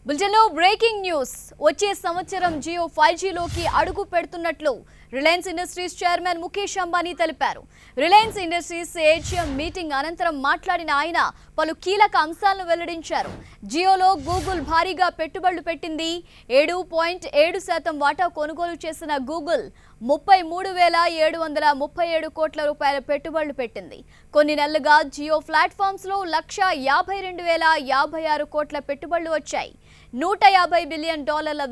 బులెటిన్లో breaking news వచ్చే సంవత్సరం జియో 5G లోకి అడుగు పెడుతున్నట్లు రిలయన్స్ ఇండస్ట్రీస్ చైర్మన్ ముఖేష్ అంబానీ తెలిపారు. రిలయన్స్ ఇండస్ట్రీస్ ఏజిఎం మీటింగ్ అనంతరం మాట్లాడిన ఆయన పలు కీలక అంశాలను వెల్లడించారు. జియోలో గూగుల్ భారీగా పెట్టుబడులు పెట్టింది. 7.7% వాటా కొనుగోలు చేసిన గూగుల్ 33,737 కోట్ల రూపాయల పెట్టుబడులు పెట్టింది. కొన్ని నెలలుగా జియో ప్లాట్ఫామ్స్ లో $152,056 కోట్ల పెట్టుబడులు వచ్చాయి. $150 బిలియన్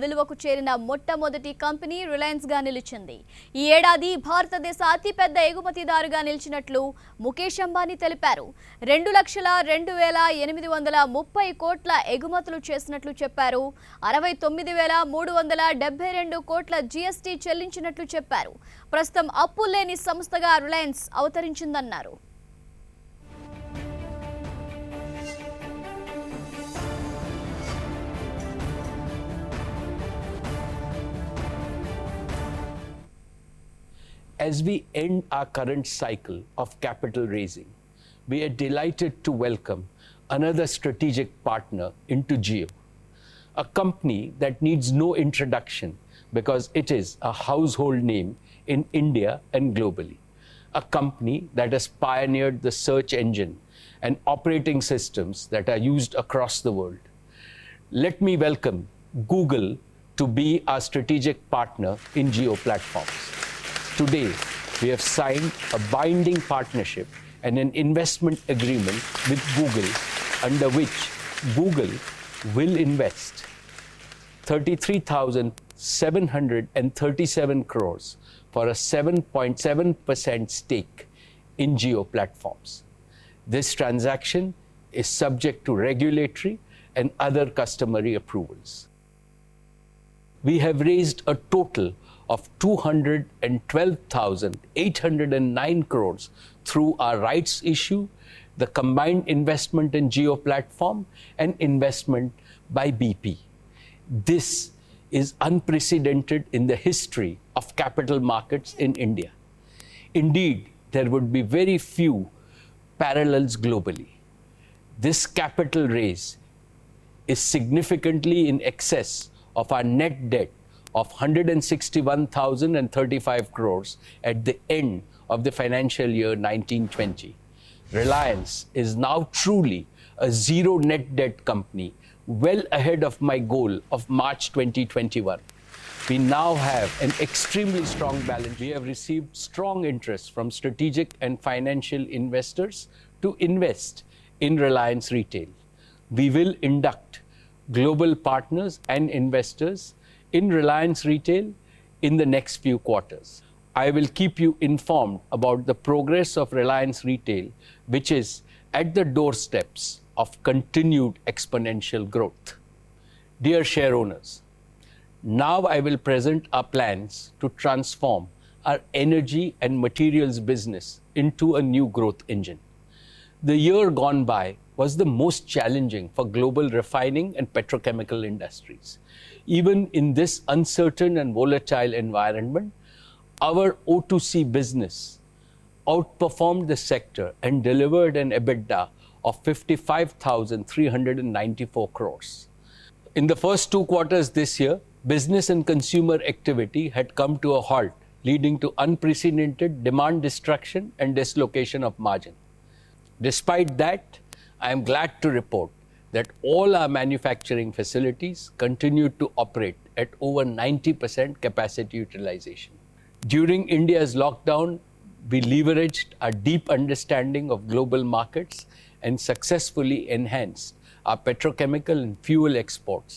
విలువకు చేరిన మొట్టమొదటి కంపెనీ రిలయన్స్ గా నిలిచింది. ఈ ఏడాది భారతదేశ అతిపెద్ద ఎగుమతిదారుగా నిలిచినట్లు ముఖేష్ అంబానీ తెలిపారు. 2,02,830 కోట్ల ఎగుమతులు చేసినట్లు చెప్పారు. 69,372 కోట్ల జీఎస్టీ చెల్లించినట్లు చెప్పారు. ప్రస్తుతం అప్పులు లేని సంస్థగా Reliance అవతరించిందన్నారు. As we end our current cycle of capital raising, we are delighted to welcome another strategic partner into Jio, a company that needs no introduction because it is a household name in India and globally, a company that has pioneered the search engine and operating systems that are used across the world. Let me welcome Google to be our strategic partner in Jio platforms. Today, we have signed a binding partnership and an investment agreement with Google, under which Google will invest 33,737 crores for a 7.7% stake in Jio platforms. This transaction is subject to regulatory and other customary approvals. We have raised a total of 212,809 crores through our rights issue, the combined investment in Jio platform, and investment by BP. This is unprecedented in the history of capital markets in India. Indeed, there would be very few parallels globally. This capital raise is significantly in excess of our net debt of 161,035 crores at the end of the financial year 1920. Reliance is now truly a zero net debt company, well ahead of my goal of March 2021. We now have an extremely strong balance. We have received strong interest from strategic and financial investors to invest in Reliance Retail. We will induct global partners and investors in Reliance Retail in the next few quarters. I will keep you informed about the progress of Reliance Retail, which is at the doorsteps of continued exponential growth. Dear share owners, now I will present our plans to transform our energy and materials business into a new growth engine. The year gone by was the most challenging for global refining and petrochemical industries. Even in this uncertain and volatile environment, our O2C business outperformed the sector and delivered an EBITDA of 55,394 crores. In the first 2 quarters this year, business and consumer activity had come to a halt, leading to unprecedented demand destruction and dislocation of margin. Despite that, I am glad to report that all our manufacturing facilities continued to operate at over 90% capacity utilization. During India's lockdown, we leveraged our deep understanding of global markets and successfully enhanced our petrochemical and fuel exports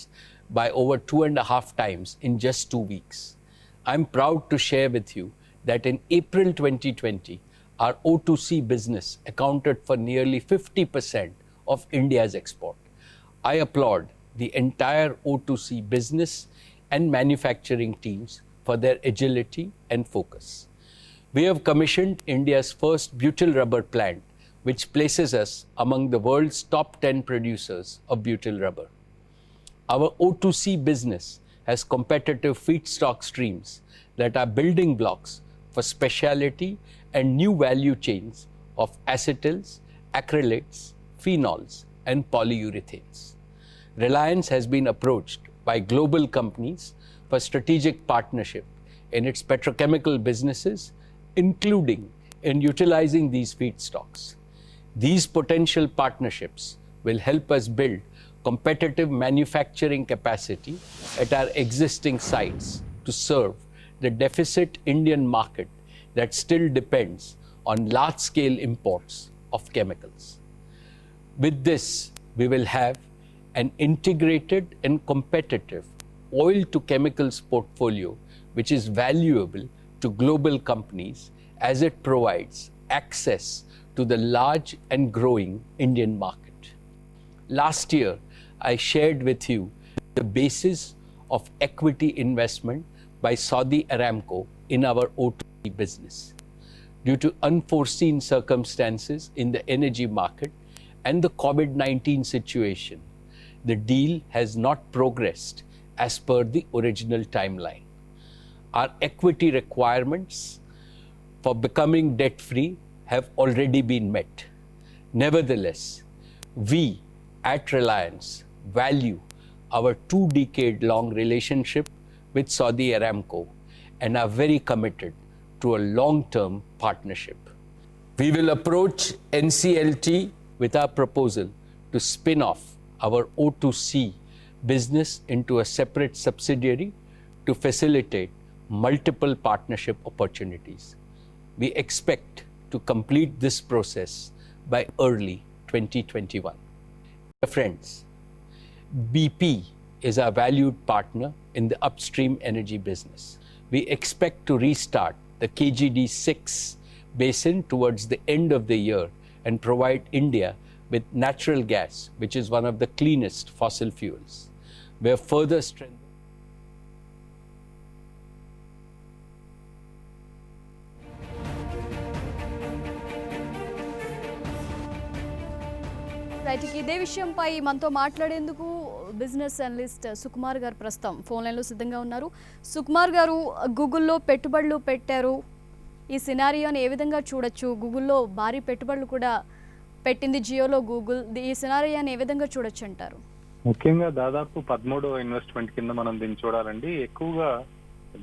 by over 2.5 times in just 2 weeks. I'm proud to share with you that in April 2020, our O2C business accounted for nearly 50% of India's export. I applaud the entire O2C business and manufacturing teams for their agility and focus. We have commissioned India's first butyl rubber plant, which places us among the world's top 10 producers of butyl rubber. Our O2C business has competitive feedstock streams that are building blocks for specialty and new value chains of acetyls, acrylates, phenols, and polyurethanes. Reliance has been approached by global companies for strategic partnership in its petrochemical businesses, including in utilizing these feedstocks. These potential partnerships will help us build competitive manufacturing capacity at our existing sites to serve the deficit Indian market that still depends on large-scale imports of chemicals. With this, we will have an integrated and competitive oil to chemicals portfolio, which is valuable to global companies as it provides access to the large and growing Indian market. Last year, I shared with you the basis of equity investment by Saudi Aramco in our O2C business. Due to unforeseen circumstances in the energy market and the COVID-19 situation, the deal has not progressed as per the original timeline. Our equity requirements for becoming debt-free have already been met. Nevertheless, we at Reliance value our 2-decade-long relationship with Saudi Aramco and are very committed to a long-term partnership. We will approach NCLT with our proposal to spin off our O2C business into a separate subsidiary to facilitate multiple partnership opportunities. We expect to complete this process by early 2021. Friends, BP is our valued partner in the upstream energy business. We expect to restart the KGD6 basin towards the end of the year and provide India with natural gas, which is one of the cleanest fossil fuels. We have further strengthened. Right, ఇదే విషయంపై మనతో మాట్లాడేందుకు business analyst Sukumar గారు ప్రస్తుతం phone లైన్లో సిద్ధంగా ఉన్నారు. సుకుమార్ గారు, గూగుల్లో పెట్టుబడులు పెట్టారు. ఈ సినారియోని ఏ విధంగా చూడొచ్చు? గూగుల్లో భారీ పెట్టుబడులు కూడా పెట్టింది జియోలో గూగుల్. ఈ సినారియోని ఏ విధంగా చూడొచ్చు అంటారు? ముఖ్యంగా దాదాపు 13వ ఇన్వెస్ట్మెంట్ కింద మనం దీన్ని చూడాలండి. ఎక్కువగా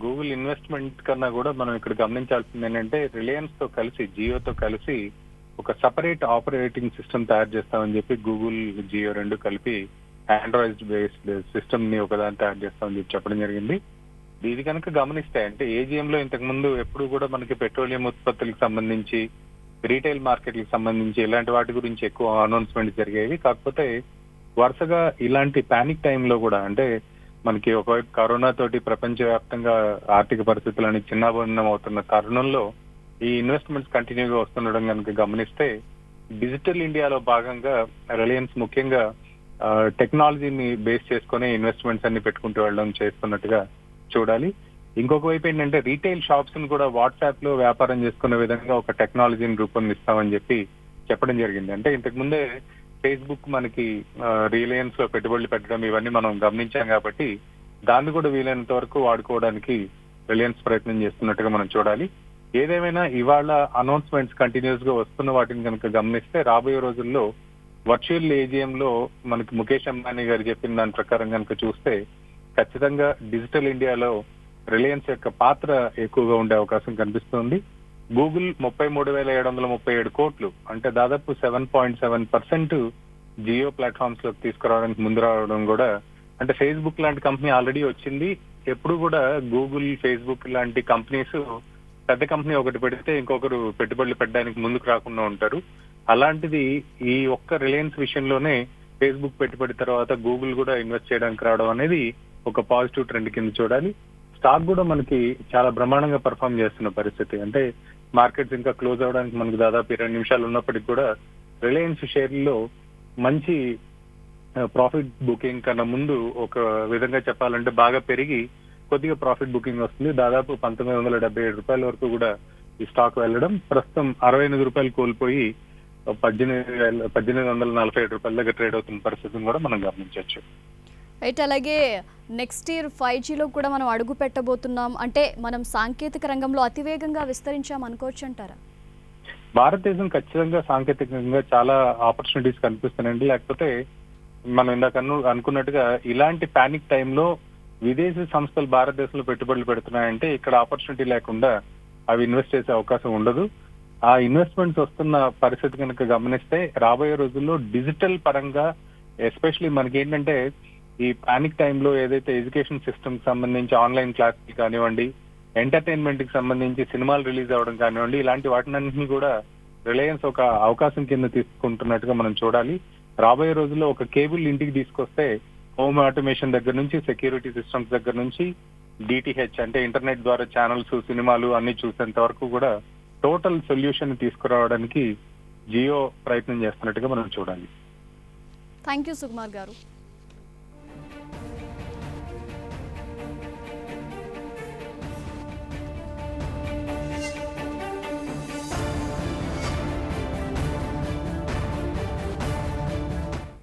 గూగుల్ ఇన్వెస్ట్మెంట్ కన్నా కూడా మనం ఇక్కడ గమనించాల్సింది ఏంటంటే, రిలయన్స్ తో కలిసి, జియోతో కలిసి ఒక సపరేట్ ఆపరేటింగ్ సిస్టమ్ తయారు చేస్తామని చెప్పి గూగుల్, జియో రెండు కలిపి ఆండ్రాయిడ్ బేస్డ్ సిస్టమ్ ని ఒకదాన్ని తయారు చేస్తామని చెప్పి చెప్పడం జరిగింది. ఇది కనుక గమనిస్తే, అంటే AGM లో ఇంతకు ముందు ఎప్పుడు కూడా మనకి పెట్రోలియం ఉత్పత్తులకు సంబంధించి, రీటైల్ మార్కెట్లకు సంబంధించి ఇలాంటి వాటి గురించి ఎక్కువ అనౌన్స్మెంట్ జరిగేవి. కాకపోతే వరుసగా ఇలాంటి పానిక్ టైంలో కూడా, అంటే మనకి ఒకవైపు కరోనా తోటి ప్రపంచవ్యాప్తంగా ఆర్థిక పరిస్థితులని చిన్నాభిన్నం అవుతున్న తరుణంలో ఈ ఇన్వెస్ట్మెంట్స్ కంటిన్యూగా వస్తుండడం కనుక గమనిస్తే, డిజిటల్ ఇండియాలో భాగంగా రిలయన్స్ ముఖ్యంగా టెక్నాలజీని బేస్ చేసుకుని ఇన్వెస్ట్మెంట్స్ అన్ని పెట్టుకుంటూ వెళ్ళడం చేస్తున్నట్టుగా చూడాలి. ఇంకొక వైపు ఏంటంటే, రీటైల్ షాప్స్ ని కూడా వాట్సాప్ లో వ్యాపారం చేసుకునే విధంగా ఒక టెక్నాలజీని రూపొందిస్తామని చెప్పి చెప్పడం జరిగింది. అంటే ఇంతకు ముందే ఫేస్బుక్ మనకి రిలయన్స్ లో పెట్టుబడులు పెట్టడం ఇవన్నీ మనం గమనించాం కాబట్టి, దాన్ని కూడా వీలైనంత వరకు వాడుకోవడానికి రిలయన్స్ ప్రయత్నం చేస్తున్నట్టుగా మనం చూడాలి. ఏదేమైనా ఇవాళ అనౌన్స్మెంట్స్ కంటిన్యూస్ గా వస్తున్న వాటిని కనుక గమనిస్తే, రాబోయే రోజుల్లో వర్చువల్ AGM లో మనకి ముఖేష్ అంబానీ గారు చెప్పిన దాని ప్రకారం కనుక చూస్తే, ఖచ్చితంగా డిజిటల్ ఇండియాలో రిలయన్స్ యొక్క పాత్ర ఎక్కువగా ఉండే అవకాశం కనిపిస్తోంది. గూగుల్ 33,737 కోట్లు, అంటే దాదాపు 7.7% జియో ప్లాట్ఫామ్స్ లోకి తీసుకురావడానికి ముందు రావడం కూడా, అంటే ఫేస్బుక్ లాంటి కంపెనీ ఆల్రెడీ వచ్చింది. ఎప్పుడు కూడా గూగుల్, ఫేస్బుక్ లాంటి కంపెనీస్ పెద్ద కంపెనీ ఒకటి పెడితే ఇంకొకరు పెట్టుబడులు పెట్టడానికి ముందుకు రాకుండా ఉంటారు. అలాంటిది ఈ ఒక్క రిలయన్స్ విషయంలోనే ఫేస్బుక్ పెట్టుబడి తర్వాత గూగుల్ కూడా ఇన్వెస్ట్ చేయడానికి రావడం అనేది ఒక పాజిటివ్ ట్రెండ్ కింద చూడాలి. స్టాక్ కూడా మనకి చాలా బ్రహ్మాండంగా పర్ఫామ్ చేస్తున్న పరిస్థితి. అంటే మార్కెట్స్ ఇంకా క్లోజ్ అవడానికి మనకు దాదాపు 20 నిమిషాలు ఉన్నప్పటికీ కూడా రిలయన్స్ షేర్లో మంచి ప్రాఫిట్ బుకింగ్ కన్నా ముందు ఒక విధంగా చెప్పాలంటే బాగా పెరిగి కొద్దిగా ప్రాఫిట్ బుకింగ్ వస్తుంది. దాదాపు 1977 రూపాయల వరకు కూడా ఈ స్టాక్ వెళ్ళడం, ప్రస్తుతం 68 రూపాయలు కోల్పోయి 1847 రూపాయల దగ్గర ట్రేడ్ అవుతున్న పరిస్థితిని కూడా మనం గమనించవచ్చు. రైట్, అలాగే నెక్స్ట్ ఇయర్ 5Gలో కూడా మనం అడుగు పెట్టబోతున్నాం. అంటే మనం సాంకేతిక రంగంలో అతివేగంగా విస్తరించాం అనుకోవచ్చు అంటారా? భారతదేశం ఖచ్చితంగా సాంకేతికంగా చాలా ఆపర్చునిటీస్ కనిపిస్తున్నాయండి. లేకపోతే మనం ఇందాక అనుకున్నట్టుగా ఇలాంటి పానిక్ టైంలో విదేశీ సంస్థలు భారతదేశంలో పెట్టుబడులు పెడుతున్నాయంటే ఇక్కడ ఆపర్చునిటీ లేకుండా అవి ఇన్వెస్ట్ చేసే అవకాశం ఉండదు. ఆ ఇన్వెస్ట్మెంట్స్ వస్తున్న పరిస్థితి కనుక గమనిస్తే రాబోయే రోజుల్లో డిజిటల్ పరంగా ఎస్పెషలీ మనకి ఏంటంటే ఈ పానిక్ టైంలో ఏదైతే ఎడ్యుకేషన్ సిస్టమ్ సంబంధించి ఆన్లైన్ క్లాస్ కానివ్వండి, ఎంటర్టైన్మెంట్ కి సంబంధించి సినిమాలు రిలీజ్ అవ్వడం కానివ్వండి, ఇలాంటి వాటినన్నింటినీ కూడా రిలయన్స్ ఒక అవకాశం కింద తీసుకుంటున్నట్టుగా మనం చూడాలి. రాబోయే రోజుల్లో ఒక కేబుల్ ఇంటికి తీసుకొస్తే హోమ్ ఆటోమేషన్ దగ్గర నుంచి సెక్యూరిటీ సిస్టమ్స్ దగ్గర నుంచి డిటిహెచ్ అంటే ఇంటర్నెట్ ద్వారా ఛానల్స్, సినిమాలు అన్ని చూసేంత వరకు కూడా టోటల్ సొల్యూషన్ తీసుకురావడానికి జియో ప్రయత్నం చేస్తున్నట్టుగా మనం చూడాలి. థ్యాంక్ యూ సుకుమార్ గారు.